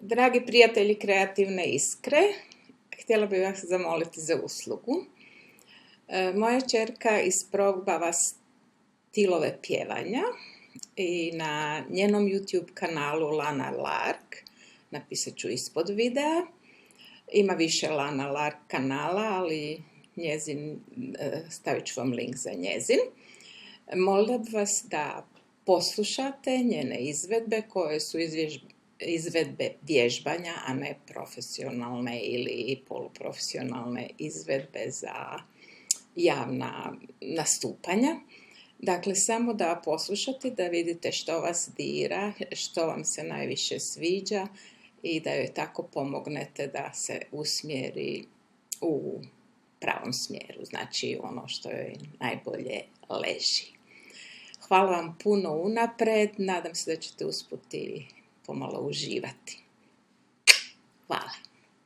Dragi prijatelji kreativne iskre, htjela bih vas zamoliti za uslugu. Moja ćerka isprobava stilove pjevanja i na njenom YouTube kanalu Lana Lark, napisat ću ispod videa, ima više Lana Lark kanala, ali stavit ću vam link za njezin. Molim vas da poslušate njene izvedbe koje su izvedbe vježbanja, a ne profesionalne ili poluprofesionalne izvedbe za javna nastupanja. Dakle, samo da poslušate, da vidite što vas dira, što vam se najviše sviđa i da joj tako pomognete da se usmjeri u pravom smjeru, znači ono što joj najbolje leži. Hvala vam puno unaprijed, nadam se da ćete uspjeti pomalo uživati.